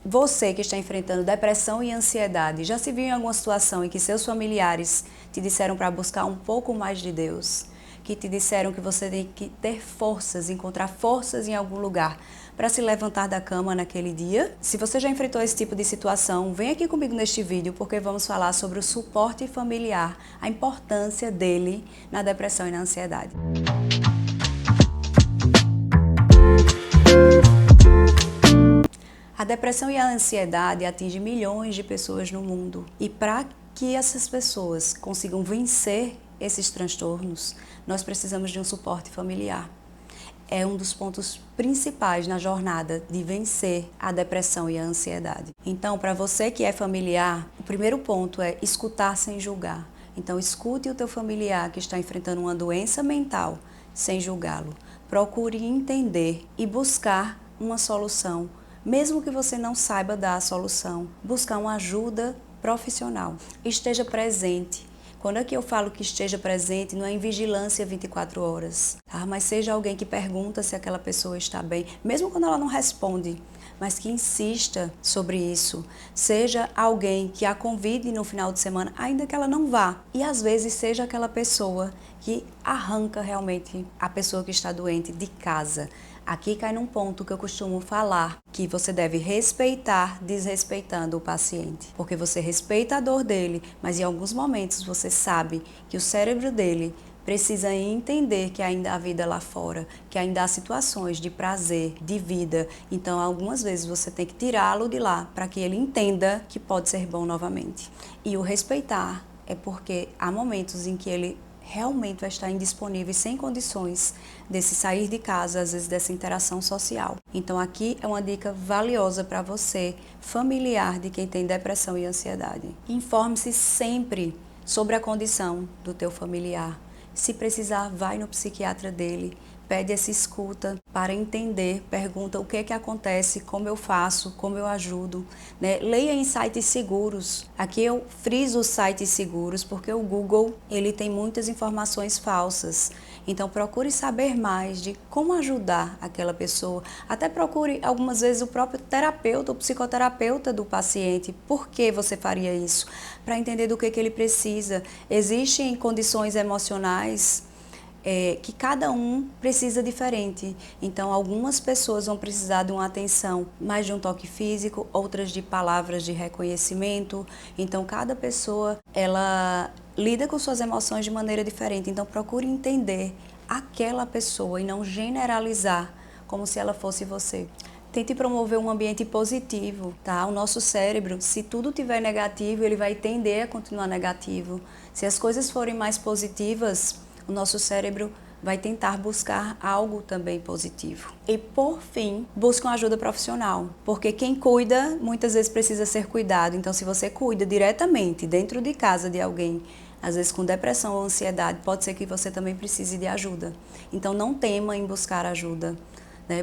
Você que está enfrentando depressão e ansiedade, já se viu em alguma situação em que seus familiares te disseram para buscar um pouco mais de Deus? Que te disseram que você tem que ter forças, encontrar forças em algum lugar para se levantar da cama naquele dia? Se você já enfrentou esse tipo de situação, vem aqui comigo neste vídeo porque vamos falar sobre o suporte familiar, a importância dele na depressão e na ansiedade. A depressão e a ansiedade atingem milhões de pessoas no mundo. E para que essas pessoas consigam vencer esses transtornos, nós precisamos de um suporte familiar. É um dos pontos principais na jornada de vencer a depressão e a ansiedade. Então, para você que é familiar, o primeiro ponto é escutar sem julgar. Então, escute o teu familiar que está enfrentando uma doença mental sem julgá-lo. Procure entender e buscar uma solução. Mesmo que você não saiba dar a solução, buscar uma ajuda profissional. Esteja presente. Quando aqui eu falo que esteja presente, não é em vigilância 24 horas, tá? Mas seja alguém que pergunta se aquela pessoa está bem, mesmo quando ela não responde, mas que insista sobre isso. Seja alguém que a convide no final de semana, ainda que ela não vá. E às vezes seja aquela pessoa que arranca realmente a pessoa que está doente de casa. Aqui cai num ponto que eu costumo falar, que você deve respeitar desrespeitando o paciente. Porque você respeita a dor dele, mas em alguns momentos você sabe que o cérebro dele precisa entender que ainda há vida lá fora, que ainda há situações de prazer, de vida. Então, algumas vezes você tem que tirá-lo de lá para que ele entenda que pode ser bom novamente. E o respeitar é porque há momentos em que ele realmente vai estar indisponível e sem condições desse sair de casa, às vezes dessa interação social. Então aqui é uma dica valiosa para você, familiar de quem tem depressão e ansiedade. Informe-se sempre sobre a condição do teu familiar. Se precisar, vai no psiquiatra dele, pede essa escuta para entender, pergunta o que é que acontece, como eu faço, como eu ajudo, né? Leia em sites seguros. Aqui eu friso os sites seguros porque o Google, ele tem muitas informações falsas. Então procure saber mais de como ajudar aquela pessoa. Até procure algumas vezes o próprio terapeuta, o psicoterapeuta do paciente. Por que você faria isso? Para entender do que ele precisa. Existem condições emocionais que cada um precisa diferente. Então, algumas pessoas vão precisar de uma atenção mais de um toque físico, outras de palavras de reconhecimento. Então, cada pessoa, ela lida com suas emoções de maneira diferente. Então, procure entender aquela pessoa e não generalizar como se ela fosse você. Tente promover um ambiente positivo, tá? O nosso cérebro, se tudo tiver negativo, ele vai tender a continuar negativo. Se as coisas forem mais positivas, o nosso cérebro vai tentar buscar algo também positivo. E por fim, busque uma ajuda profissional, porque quem cuida muitas vezes precisa ser cuidado. Então, se você cuida diretamente dentro de casa de alguém, às vezes com depressão ou ansiedade, pode ser que você também precise de ajuda. Então, não tema em buscar ajuda.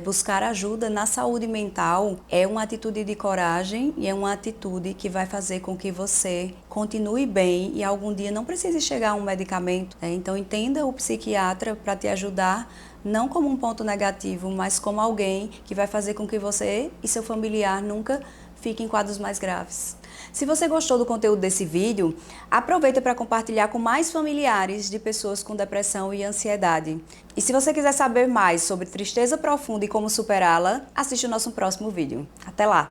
Buscar ajuda na saúde mental é uma atitude de coragem e é uma atitude que vai fazer com que você continue bem e algum dia não precise chegar a um medicamento. Então entenda o psiquiatra para te ajudar, não como um ponto negativo, mas como alguém que vai fazer com que você e seu familiar nunca fiquem em quadros mais graves. Se você gostou do conteúdo desse vídeo, aproveita para compartilhar com mais familiares de pessoas com depressão e ansiedade. E se você quiser saber mais sobre tristeza profunda e como superá-la, assiste o nosso próximo vídeo. Até lá!